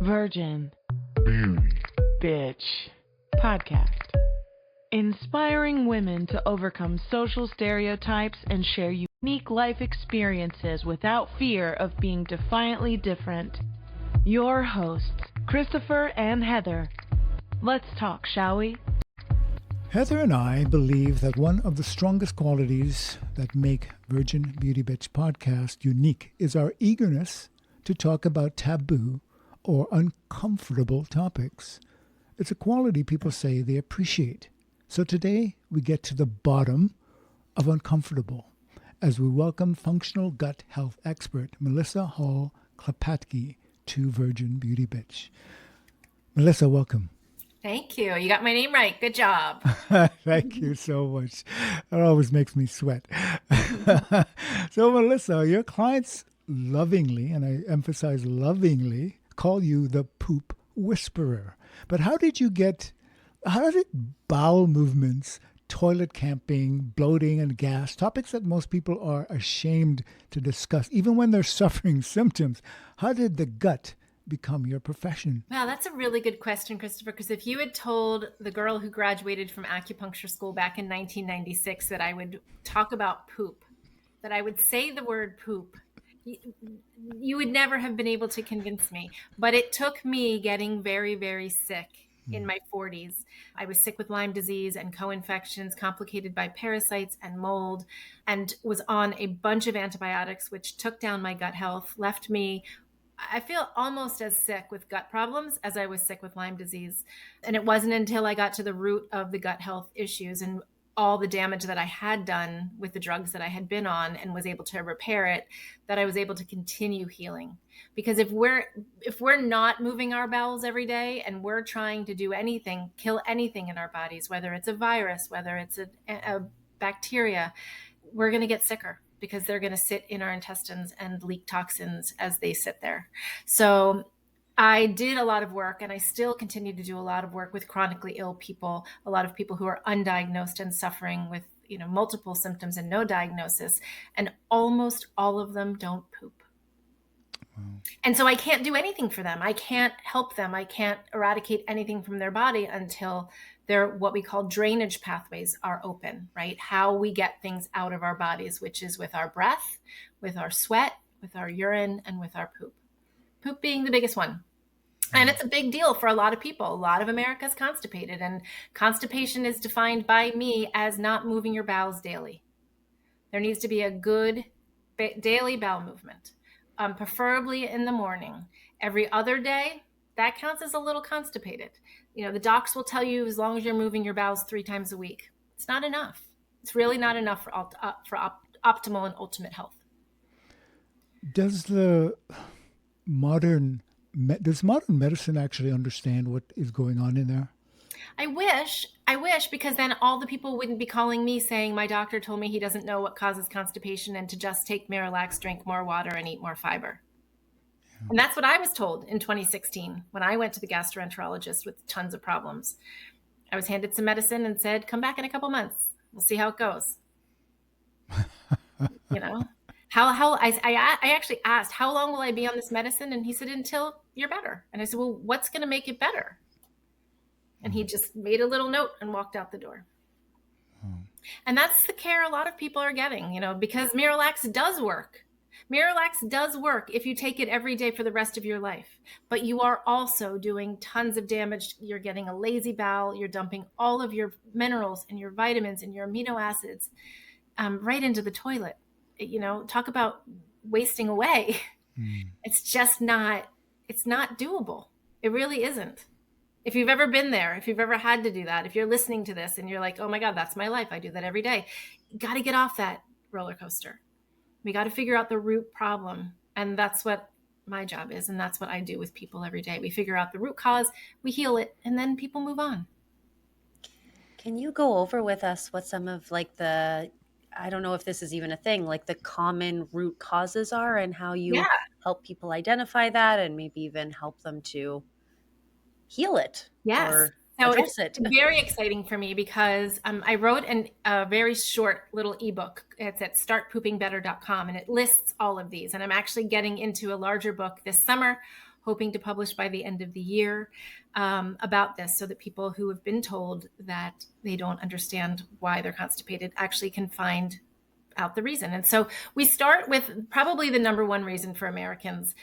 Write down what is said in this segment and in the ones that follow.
Virgin Beauty Bitch Podcast. Inspiring women to overcome social stereotypes and share unique life experiences without fear of being defiantly different. Your hosts, Christopher and Heather. Let's talk, shall we? Heather and I believe that one of the strongest qualities that make Virgin Beauty Bitch podcast unique is our eagerness to talk about taboo or uncomfortable topics. It's a quality people say they appreciate. So today we get to the bottom of uncomfortable as we welcome functional gut health expert Melissa Hall Klepacki to Virgin Beauty Bitch. Melissa, welcome. Thank you. You got my name right. Good job. Thank you so much. That always makes me sweat. So, Melissa, your clients lovingly, and I emphasize lovingly, call you the poop whisperer. But how did bowel movements, toilet camping, bloating, and gas, topics that most people are ashamed to discuss, even when they're suffering symptoms, how did the gut become your profession? Wow, that's a really good question, Christopher, because if you had told the girl who graduated from acupuncture school back in 1996 that I would talk about poop, that I would say the word poop, you would never have been able to convince me. But it took me getting very, very sick in my 40s. I was sick with Lyme disease and co-infections complicated by parasites and mold, and was on a bunch of antibiotics, which took down my gut health, left me, I feel almost as sick with gut problems as I was sick with Lyme disease. And it wasn't until I got to the root of the gut health issues and all the damage that I had done with the drugs that I had been on and was able to repair it, that I was able to continue healing. Because if we're not moving our bowels every day and we're trying to do anything, kill anything in our bodies, whether it's a virus, whether it's a bacteria, we're going to get sicker, because they're going to sit in our intestines and leak toxins as they sit there. So I did a lot of work, and I still continue to do a lot of work with chronically ill people, a lot of people who are undiagnosed and suffering with, multiple symptoms and no diagnosis, and almost all of them don't poop. Wow. And so I can't do anything for them. I can't help them. I can't eradicate anything from their body until their what we call drainage pathways are open, right? How we get things out of our bodies, which is with our breath, with our sweat, with our urine, and with our poop. Poop being the biggest one. And it's a big deal for a lot of people. A lot of America's constipated, and constipation is defined by me as not moving your bowels daily. There needs to be a good daily bowel movement, preferably in the morning. Every other day, that counts as a little constipated. The docs will tell you as long as you're moving your bowels 3 times a week. It's not enough. It's really not enough for optimal and ultimate health. Does modern medicine actually understand what is going on in there? I wish, because then all the people wouldn't be calling me saying, my doctor told me he doesn't know what causes constipation and to just take Miralax, drink more water, and eat more fiber. And that's what I was told in 2016 when I went to the gastroenterologist with tons of problems. I was handed some medicine and said, come back in a couple months. We'll see how it goes. I actually asked, how long will I be on this medicine? And he said, until you're better. And I said, well, what's going to make it better? And he just made a little note and walked out the door. And that's the care a lot of people are getting, because Miralax does work. Miralax does work if you take it every day for the rest of your life, but you are also doing tons of damage. You're getting a lazy bowel. You're dumping all of your minerals and your vitamins and your amino acids right into the toilet. Talk about wasting away. It's not doable. It really isn't. If you've ever been there, if you've ever had to do that, if you're listening to this and you're like, oh my God, that's my life. I do that every day. You got to get off that roller coaster. We got to figure out the root problem. And that's what my job is. And that's what I do with people every day. We figure out the root cause, we heal it, and then people move on. Can you go over with us what some of I don't know if this is even a thing, like the common root causes are, and how you help people identify that and maybe even help them to heal it? Yes. Or So it's very exciting for me because I wrote a very short little ebook. It's at startpoopingbetter.com, and it lists all of these. And I'm actually getting into a larger book this summer, hoping to publish by the end of the year about this, so that people who have been told that they don't understand why they're constipated actually can find out the reason. And so we start with probably the number one reason for Americans,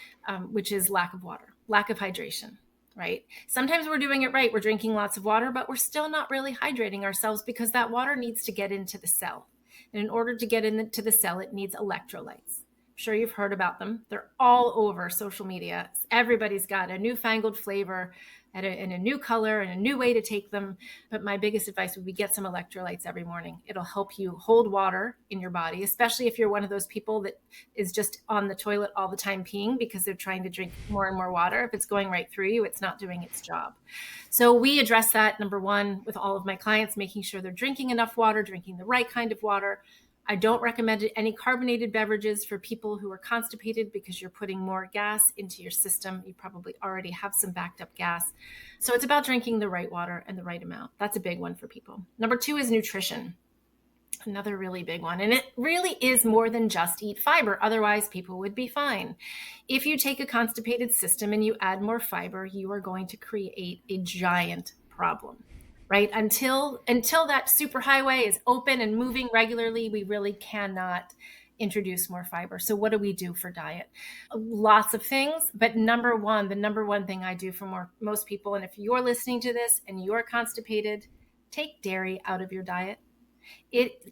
which is lack of water, lack of hydration, right? Sometimes we're doing it right. We're drinking lots of water, but we're still not really hydrating ourselves because that water needs to get into the cell. And in order to get into the cell, it needs electrolytes. I'm sure you've heard about them. They're all over social media. Everybody's got a newfangled flavor and a new color and a new way to take them. But my biggest advice would be get some electrolytes every morning. It'll help you hold water in your body, especially if you're one of those people that is just on the toilet all the time peeing because they're trying to drink more and more water. If it's going right through you, it's not doing its job. So we address that, number one, with all of my clients, making sure they're drinking enough water, drinking the right kind of water. I don't recommend any carbonated beverages for people who are constipated because you're putting more gas into your system. You probably already have some backed up gas. So it's about drinking the right water and the right amount. That's a big one for people. Number two is nutrition. Another really big one. And it really is more than just eat fiber. Otherwise, people would be fine. If you take a constipated system and you add more fiber, you are going to create a giant problem. Right? Until that superhighway is open and moving regularly, we really cannot introduce more fiber. So what do we do for diet? Lots of things, but the number one thing I do for most people, and if you're listening to this and you're constipated, take dairy out of your diet.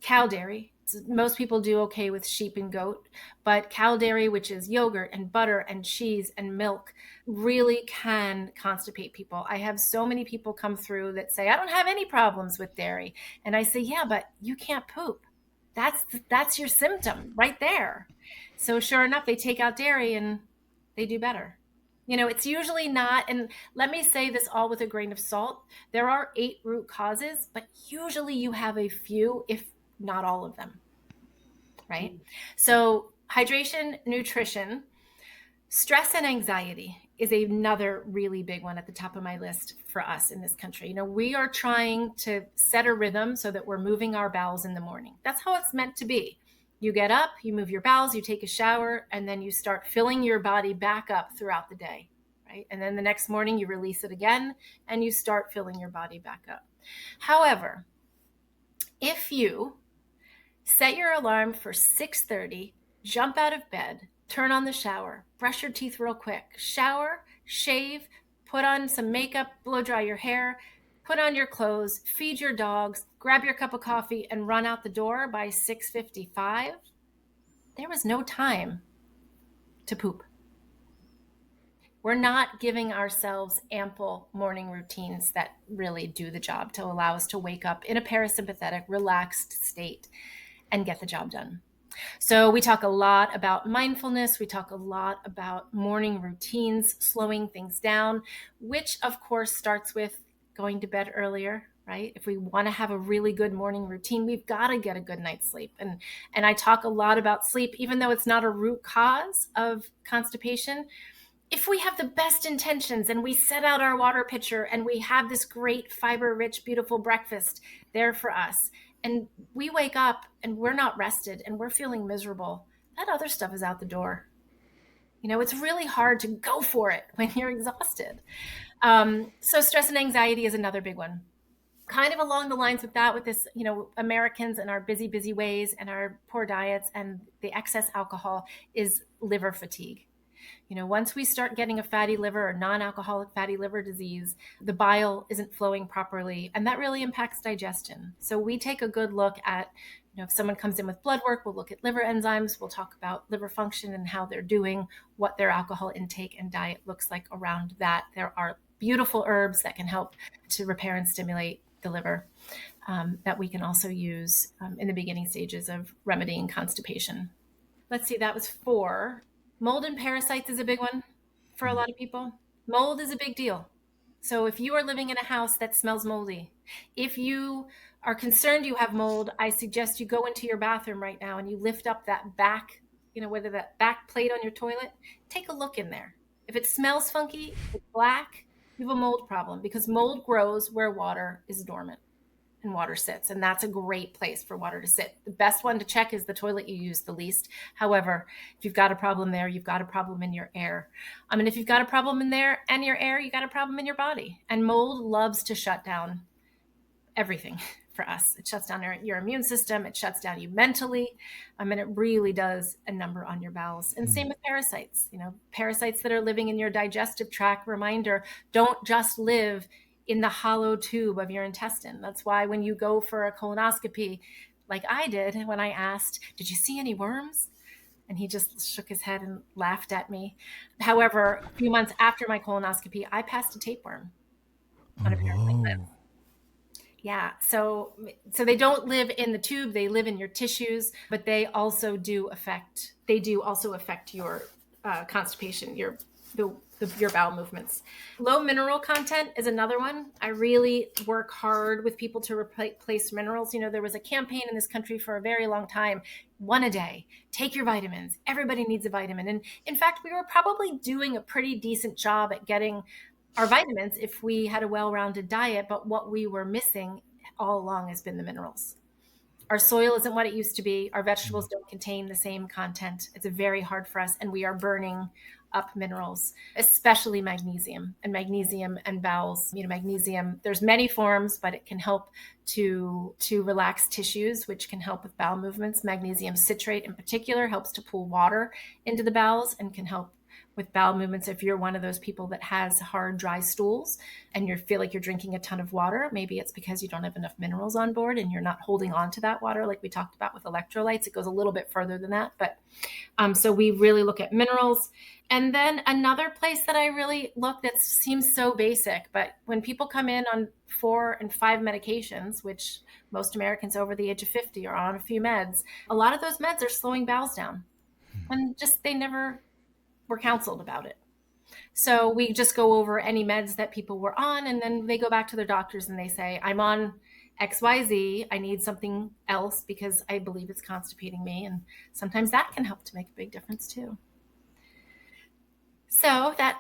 Cow dairy. Most people do okay with sheep and goat, but cow dairy, which is yogurt and butter and cheese and milk, really can constipate people. I have so many people come through that say, I don't have any problems with dairy. And I say, yeah, but you can't poop. That's your symptom right there. So sure enough, they take out dairy and they do better. It's usually not, and let me say this all with a grain of salt. There are 8 root causes, but usually you have a few, if not all of them, right? So hydration, nutrition, stress and anxiety is another really big one at the top of my list for us in this country. We are trying to set a rhythm so that we're moving our bowels in the morning. That's how it's meant to be. You get up, you move your bowels, you take a shower, and then you start filling your body back up throughout the day, right? And then the next morning you release it again and you start filling your body back up. However, if you set your alarm for 6:30, jump out of bed, turn on the shower, brush your teeth real quick, shower, shave, put on some makeup, blow dry your hair, put on your clothes, feed your dogs, grab your cup of coffee, and run out the door by 6:55, there was no time to poop. We're not giving ourselves ample morning routines that really do the job to allow us to wake up in a parasympathetic, relaxed state and get the job done. So we talk a lot about mindfulness. We talk a lot about morning routines, slowing things down, which of course starts with going to bed earlier, right? If we want to have a really good morning routine, we've got to get a good night's sleep. And I talk a lot about sleep, even though it's not a root cause of constipation. If we have the best intentions and we set out our water pitcher and we have this great fiber-rich, beautiful breakfast there for us, and we wake up and we're not rested and we're feeling miserable, that other stuff is out the door. It's really hard to go for it when you're exhausted. So stress and anxiety is another big one. Kind of along the lines with that, with this, Americans and our busy ways and our poor diets and the excess alcohol is liver fatigue. Once we start getting a fatty liver or non-alcoholic fatty liver disease, the bile isn't flowing properly, and that really impacts digestion. So we take a good look at, if someone comes in with blood work, we'll look at liver enzymes, we'll talk about liver function and how they're doing, what their alcohol intake and diet looks like around that. There are beautiful herbs that can help to repair and stimulate the liver that we can also use in the beginning stages of remedying constipation. Let's see, that was 4. Mold and parasites is a big one for a lot of people. Mold is a big deal. So if you are living in a house that smells moldy, if you are concerned you have mold, I suggest you go into your bathroom right now and you lift up that back, whether that back plate on your toilet, take a look in there. If it smells funky, if it's black, you have a mold problem because mold grows where water is dormant. and water sits. And that's a great place for water to sit. The best one to check is the toilet you use the least. However, if you've got a problem there, you've got a problem in your air. And if you've got a problem in there and your air, you got a problem in your body. And mold loves to shut down everything for us. It shuts down your immune system. It shuts down you mentally. And it really does a number on your bowels. And same with parasites. Parasites that are living in your digestive tract, reminder, don't just live in the hollow tube of your intestine. That's why when you go for a colonoscopy, like I did, when I asked, did you see any worms? And he just shook his head and laughed at me. However, a few months after my colonoscopy, I passed a tapeworm on a pair of platelets. Yeah. So they don't live in the tube. They live in your tissues, but they also do affect your constipation, your bowel movements. Low mineral content is another one. I really work hard with people to replace minerals. There was a campaign in this country for a very long time, 1 a day, take your vitamins. Everybody needs a vitamin. And in fact, we were probably doing a pretty decent job at getting our vitamins if we had a well-rounded diet, but what we were missing all along has been the minerals. Our soil isn't what it used to be. Our vegetables don't contain the same content. It's very hard for us, and we are burning up minerals, especially magnesium and bowels. Magnesium, there's many forms, but it can help to relax tissues, which can help with bowel movements. Magnesium citrate in particular helps to pull water into the bowels and can help with bowel movements. If you're one of those people that has hard, dry stools and you feel like you're drinking a ton of water, maybe it's because you don't have enough minerals on board and you're not holding on to that water like we talked about with electrolytes. It goes a little bit further than that. But so we really look at minerals. And then another place that I really look that seems so basic, but when people come in on 4 and 5 medications, which most Americans over the age of 50 are on a few meds, a lot of those meds are slowing bowels down. And they never were counseled about it. So we just go over any meds that people were on, and then they go back to their doctors and they say, I'm on XYZ. I need something else because I believe it's constipating me. And sometimes that can help to make a big difference too. So that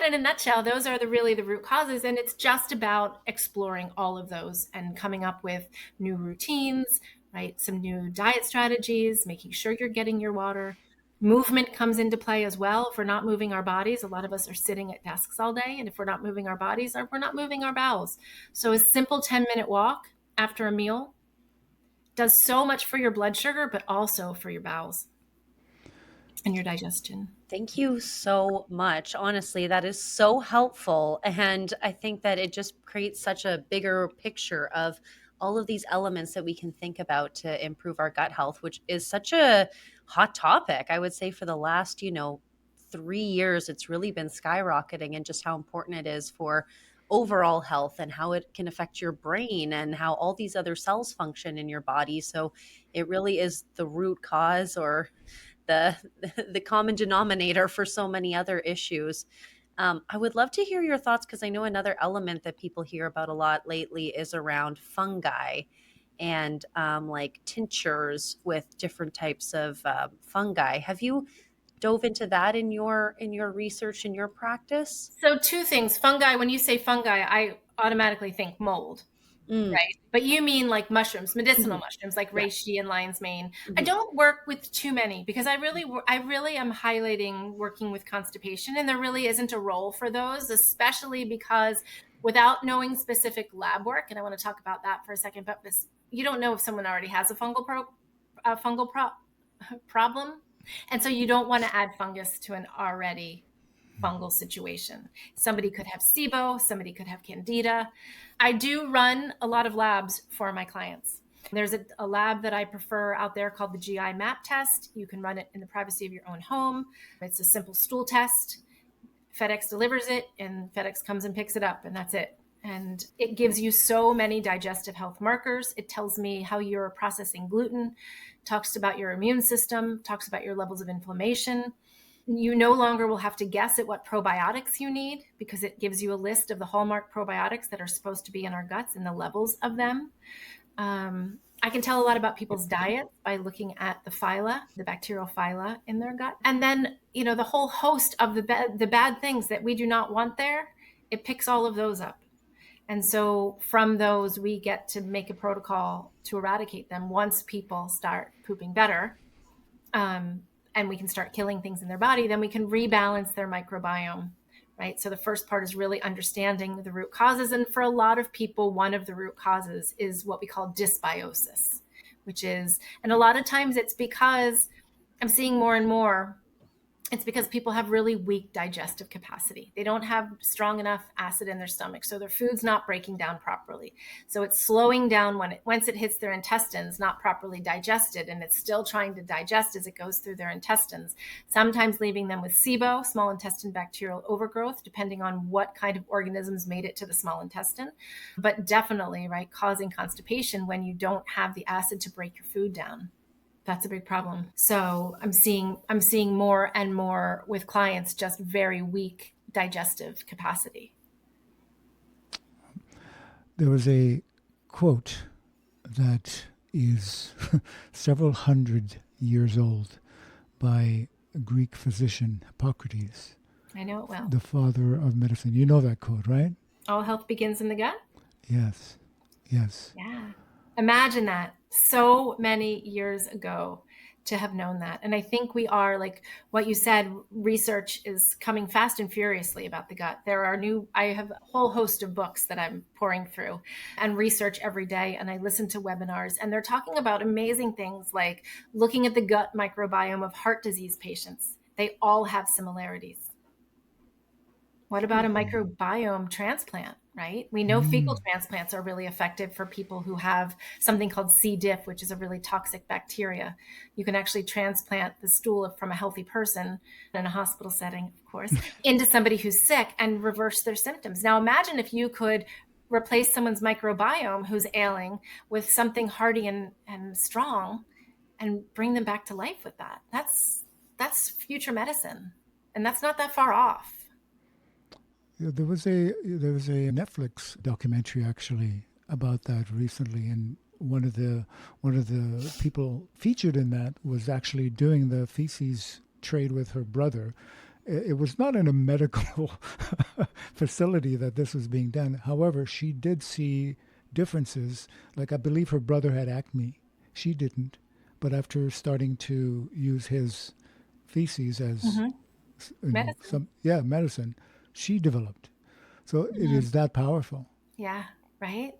in a nutshell, those are really the root causes. And it's just about exploring all of those and coming up with new routines, right? Some new diet strategies, making sure you're getting your water. Movement comes into play as well. If we're not moving our bodies, a lot of us are sitting at desks all day. And if we're not moving our bodies, we're not moving our bowels. So a simple 10-minute walk after a meal does so much for your blood sugar, but also for your bowels and your digestion. Thank you so much. Honestly, that is so helpful. And I think that it just creates such a bigger picture of all of these elements that we can think about to improve our gut health, which is such a hot topic. I would say for the last, 3 years, it's really been skyrocketing, and just how important it is for overall health and how it can affect your brain and how all these other cells function in your body. So it really is the root cause, or the common denominator for so many other issues. I would love to hear your thoughts, because I know another element that people hear about a lot lately is around fungi and like tinctures with different types of fungi. Have you dove into that in your research, in your practice? So 2 things. Fungi, when you say fungi, I automatically think mold. Right. But you mean like mushrooms, medicinal mushrooms like reishi and lion's mane. I don't work with too many because I really am highlighting working with constipation, and there really isn't a role for those, especially because without knowing specific lab work, and I want to talk about that for a second, but you don't know if someone already has a fungal problem. And so you don't want to add fungus to an already fungal situation. Somebody could have SIBO, somebody could have Candida. I do run a lot of labs for my clients. There's a lab that I prefer out there called the GI map test. You can run it in the privacy of your own home. It's a simple stool test. FedEx delivers it and FedEx comes and picks it up, and that's it. And it gives you so many digestive health markers. It tells me how you're processing gluten, talks about your immune system, talks about your levels of inflammation. You no longer will have to guess at what probiotics you need, because it gives you a list of the hallmark probiotics that are supposed to be in our guts and the levels of them. I can tell a lot about people's diets by looking at the phyla, the bacterial phyla in their gut. And then, the whole host of the bad things that we do not want there, it picks all of those up. And so from those, we get to make a protocol to eradicate them once people start pooping better. And we can start killing things in their body, then we can rebalance their microbiome, right? So the first part is really understanding the root causes. And for a lot of people, one of the root causes is what we call dysbiosis, which is, and a lot of times it's because I'm seeing more and more, it's because people have really weak digestive capacity. They don't have strong enough acid in their stomach. So their food's not breaking down properly. So it's slowing down once it hits their intestines, not properly digested, and it's still trying to digest as it goes through their intestines, sometimes leaving them with SIBO, small intestine bacterial overgrowth, depending on what kind of organisms made it to the small intestine, but definitely, right, causing constipation when you don't have the acid to break your food down. That's a big problem. So I'm seeing more and more with clients, just very weak digestive capacity. There was a quote that is several hundred years old by a Greek physician, Hippocrates. I know it well. The father of medicine. You know that quote, right? All health begins in the gut? Yes. Yes. Yeah. Imagine that so many years ago to have known that. And I think we are, like what you said, research is coming fast and furiously about the gut. I have a whole host of books that I'm pouring through and research every day. And I listen to webinars, and they're talking about amazing things like looking at the gut microbiome of heart disease patients. They all have similarities. What about a microbiome transplant, right? We know fecal transplants are really effective for people who have something called C. diff, which is a really toxic bacteria. You can actually transplant the stool from a healthy person in a hospital setting, of course, into somebody who's sick and reverse their symptoms. Now imagine if you could replace someone's microbiome who's ailing with something hardy and strong and bring them back to life with that. That's future medicine. And that's not that far off. There was a Netflix documentary actually about that recently, and one of the people featured in that was actually doing the feces trade with her brother. It was not in a medical facility that this was being done. However, she did see differences. Like I believe her brother had acne. She didn't. But after starting to use his feces as medicine, she developed. So it is that powerful. Yeah, right?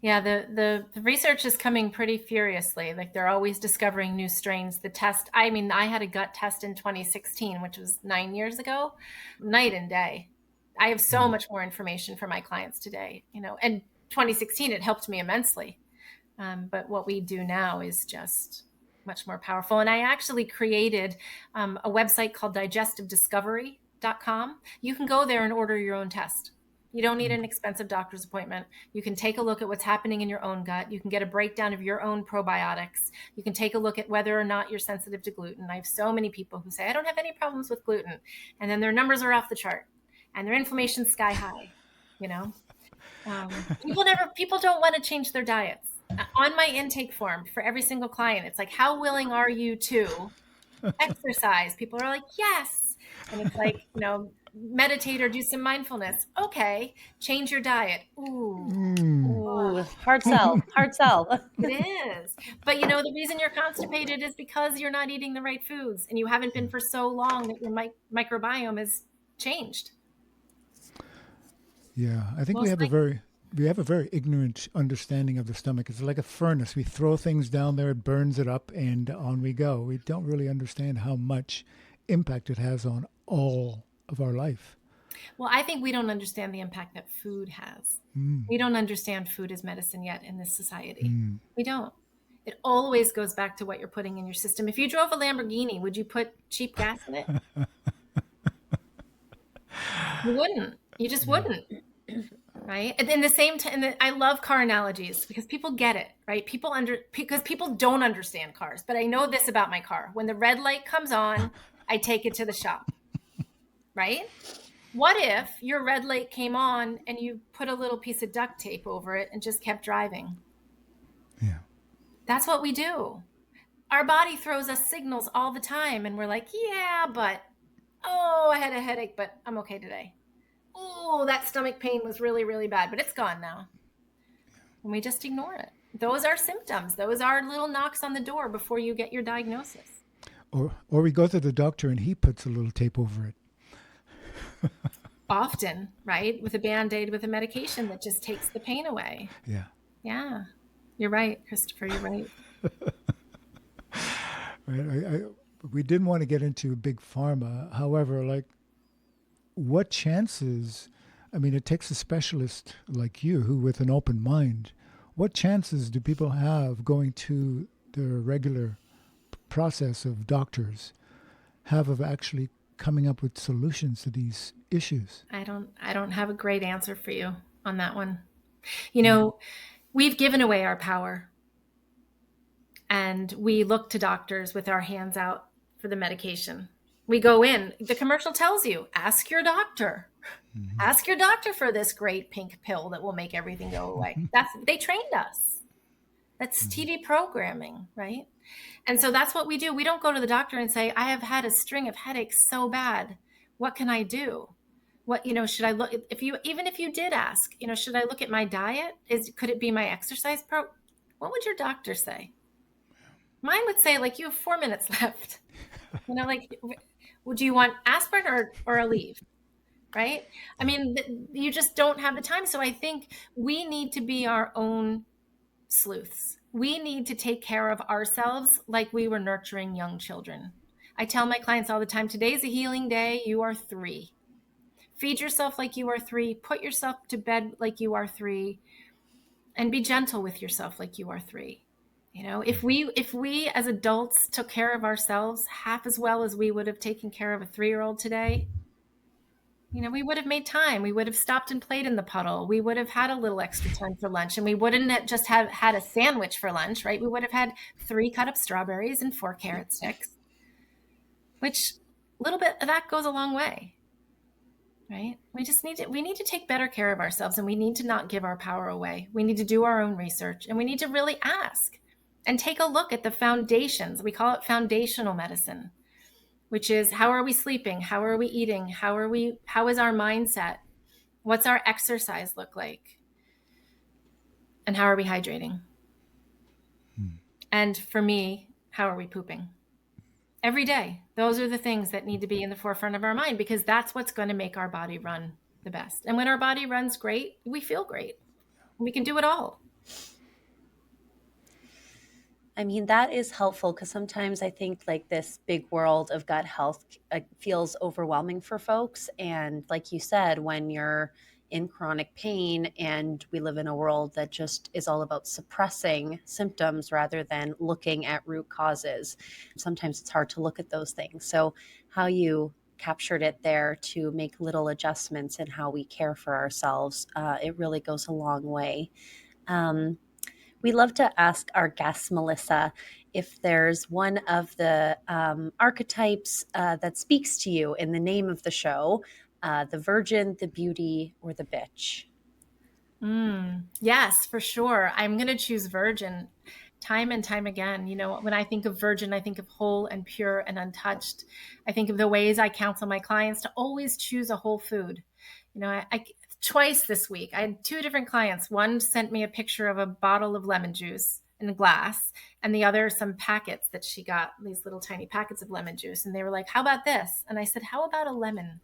Yeah, the research is coming pretty furiously. Like they're always discovering new strains. The test, I had a gut test in 2016, which was 9 years ago, night and day. I have so much more information for my clients today, and 2016, it helped me immensely. But what we do now is just much more powerful. And I actually created a website called digestivediscovery.com. You can go there and order your own test. You don't need an expensive doctor's appointment. You can take a look at what's happening in your own gut. You can get a breakdown of your own probiotics. You can take a look at whether or not you're sensitive to gluten. I have so many people who say, I don't have any problems with gluten. And then their numbers are off the chart and their inflammation's sky high, People don't want to change their diets. On my intake form for every single client, it's like, how willing are you to exercise? People are like, yes. And it's like, meditate or do some mindfulness. Okay. Change your diet. Ooh. Hard sell. It is. But the reason you're constipated is because you're not eating the right foods and you haven't been for so long that your microbiome has changed. Yeah. I think we have a very ignorant understanding of the stomach. It's like a furnace. We throw things down there, it burns it up, and on we go. We don't really understand how much impact it has on all of our life. Well, I think we don't understand the impact that food has. We don't understand food as medicine yet in this society. We don't. It always goes back to what you're putting in your system. If you drove a Lamborghini, would you put cheap gas in it? You wouldn't. You just wouldn't. Right. And in the same time, I love car analogies because people get it, right? Because people don't understand cars. But I know this about my car. When the red light comes on, I take it to the shop. Right? What if your red light came on and you put a little piece of duct tape over it and just kept driving? Yeah. That's what we do. Our body throws us signals all the time and we're like, yeah, but, I had a headache, but I'm okay today. oh, that stomach pain was really, really bad, but it's gone now. And we just ignore it. Those are symptoms. Those are little knocks on the door before you get your diagnosis. Or we go to the doctor and he puts a little tape over it. Often, right? With a Band-Aid, with a medication that just takes the pain away. Yeah. Yeah. You're right, Christopher. You're right. We didn't want to get into big pharma. However, like, what chances, I mean, it takes a specialist like you who with an open mind, what chances do people have going to the regular process of doctors have of actually coming up with solutions to these issues? I don't have a great answer for you on that one. You know, we've given away our power. And we look to doctors with our hands out for the medication. We go in, the commercial tells you, ask your doctor. Mm-hmm. Ask your doctor for this great pink pill that will make everything go away. They trained us. That's TV programming, right? And so that's what we do. We don't go to the doctor and say, I have had a string of headaches so bad. What can I do? What, should I look, even if you did ask, should I look at my diet? Could it be my exercise what would your doctor say? Mine would say, like, you have 4 minutes left. Do you want aspirin or a leave? Right? I mean, you just don't have the time. So I think we need to be our own sleuths. We need to take care of ourselves like we were nurturing young children. I tell my clients all the time, today's a healing day. You are 3. Feed yourself like you are 3. Put yourself to bed like you are 3. And be gentle with yourself like you are 3. If we as adults took care of ourselves half as well as we would have taken care of a 3-year-old today, we would have made time. We would have stopped and played in the puddle. We would have had a little extra time for lunch, and we wouldn't have just have had a sandwich for lunch, right? We would have had 3 cut up strawberries and 4 carrot sticks, which a little bit of that goes a long way, right? We need to take better care of ourselves, and we need to not give our power away. We need to do our own research, and we need to really ask and take a look at the foundations. We call it foundational medicine, which is, how are we sleeping? How are we eating? How is our mindset? What's our exercise look like? And how are we hydrating? And for me, how are we pooping? Every day. Those are the things that need to be in the forefront of our mind, because that's what's going to make our body run the best. And when our body runs great, we feel great. We can do it all. I mean, that is helpful, because sometimes I think like this big world of gut health feels overwhelming for folks. And like you said, when you're in chronic pain and we live in a world that just is all about suppressing symptoms rather than looking at root causes, sometimes it's hard to look at those things. So how you captured it there to make little adjustments in how we care for ourselves, it really goes a long way. We love to ask our guests, Melissa, if there's one of the archetypes that speaks to you in the name of the show, the virgin, the beauty, or the bitch. Yes, for sure. I'm going to choose virgin time and time again. When I think of virgin, I think of whole and pure and untouched. I think of the ways I counsel my clients to always choose a whole food. I twice this week, I had 2 different clients. One sent me a picture of a bottle of lemon juice in a glass, and the other some packets that she got, these little tiny packets of lemon juice. And they were like, how about this? And I said, how about a lemon?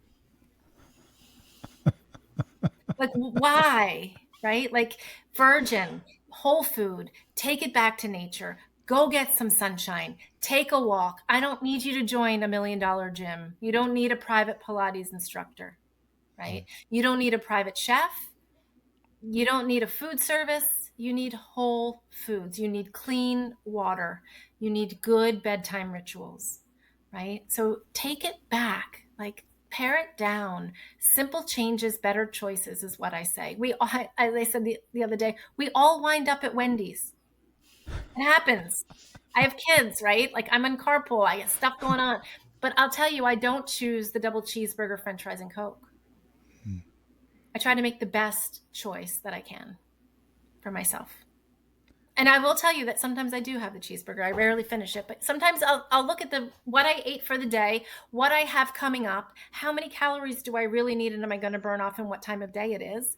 Like, why? Right? Like, virgin, whole food, take it back to nature, go get some sunshine, take a walk. I don't need you to join $1 million gym. You don't need a private Pilates instructor. Right? You don't need a private chef. You don't need a food service. You need whole foods. You need clean water. You need good bedtime rituals, right? So take it back, like pare it down. Simple changes, better choices is what I say. We all, as I said the other day, we all wind up at Wendy's. It happens. I have kids, right? Like, I'm in carpool. I get stuff going on. But I'll tell you, I don't choose the double cheeseburger, French fries, and Coke. I try to make the best choice that I can for myself. And I will tell you that sometimes I do have the cheeseburger. I rarely finish it, but sometimes I'll look at what I ate for the day, what I have coming up, how many calories do I really need, and am I going to burn off, and what time of day it is.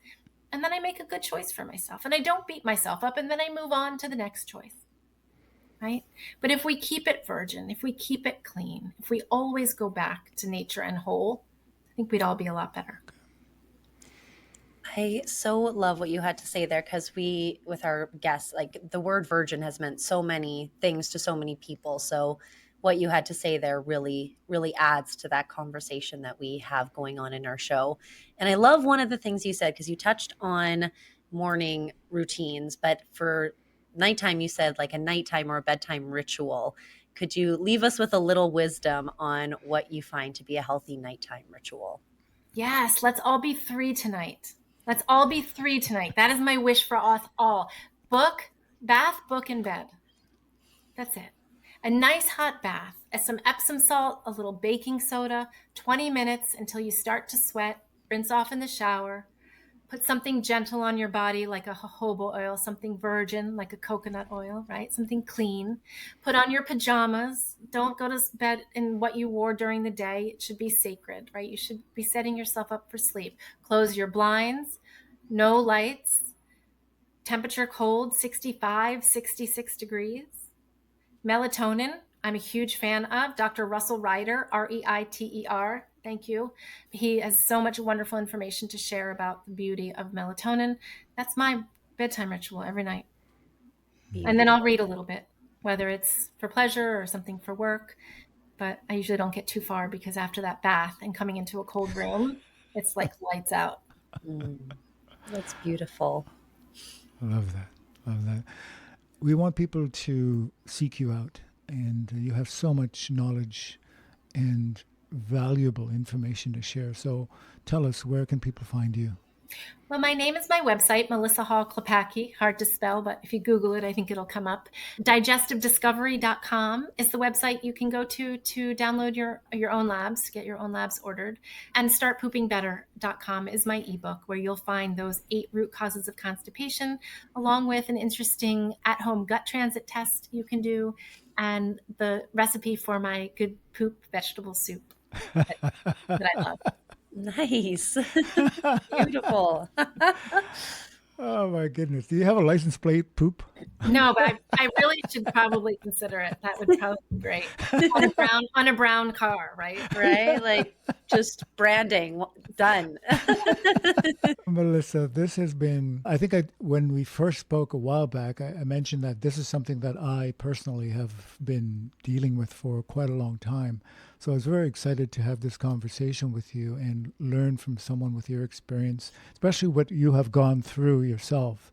And then I make a good choice for myself, and I don't beat myself up, and then I move on to the next choice. Right? But if we keep it virgin, if we keep it clean, if we always go back to nature and whole, I think we'd all be a lot better. I so love what you had to say there, because we, with our guests, like the word virgin has meant so many things to so many people. So what you had to say there really, really adds to that conversation that we have going on in our show. And I love one of the things you said, because you touched on morning routines, but for nighttime, you said like a nighttime or a bedtime ritual. Could you leave us with a little wisdom on what you find to be a healthy nighttime ritual? Yes, let's all be 3 tonight. Let's all be 3 tonight. That is my wish for us all. Bath, book, and bed. That's it. A nice hot bath, some Epsom salt, a little baking soda, 20 minutes until you start to sweat, rinse off in the shower, put something gentle on your body like a jojoba oil, something virgin like a coconut oil, right? Something clean. Put on your pajamas. Don't go to bed in what you wore during the day. It should be sacred, right? You should be setting yourself up for sleep. Close your blinds, no lights, temperature cold, 65, 66 degrees. Melatonin, I'm a huge fan of. Dr. Russell Ryder, Reiter. Thank you. He has so much wonderful information to share about the beauty of melatonin. That's my bedtime ritual every night. And then I'll read a little bit, whether it's for pleasure or something for work. But I usually don't get too far, because after that bath and coming into a cold room, it's like lights out. That's beautiful. I love that. Love that. We want people to seek you out, and you have so much knowledge and valuable information to share. So tell us, where can people find you? Well, my name is my website, Melissa Hall Klepacki, hard to spell, but if you Google it, I think it'll come up. Digestivediscovery.com is the website you can go to download your own labs, get your own labs ordered. And startpoopingbetter.com is my ebook, where you'll find those 8 root causes of constipation, along with an interesting at-home gut transit test you can do, and the recipe for my good poop vegetable soup that I love. Nice. Beautiful. Oh my goodness. Do you have a license plate, poop? No, but I really should probably consider it. That would probably be great. On a brown car, right? Right? Like just branding done. Melissa, this has been, I think when we first spoke a while back, I mentioned that this is something that I personally have been dealing with for quite a long time. So I was very excited to have this conversation with you and learn from someone with your experience, especially what you have gone through yourself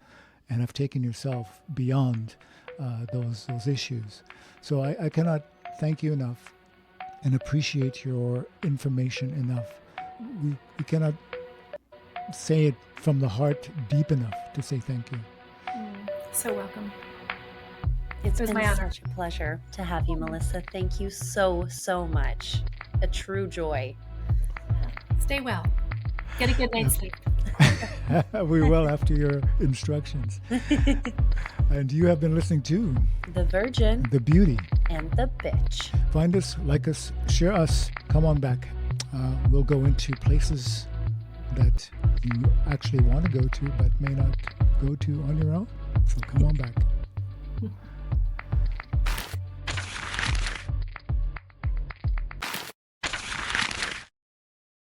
and have taken yourself beyond those issues. So I cannot thank you enough and appreciate your information enough. We cannot say it from the heart deep enough to say thank you. So welcome. It's been my honor. Such a pleasure to have you, Melissa. Thank you so, so much. A true joy. Stay well. Get a good night's sleep. We will, after your instructions. And you have been listening to The Virgin, The Beauty, and the Bitch. Find us, like us, share us, come on back. We'll go into places that you actually want to go to but may not go to on your own. So come on back.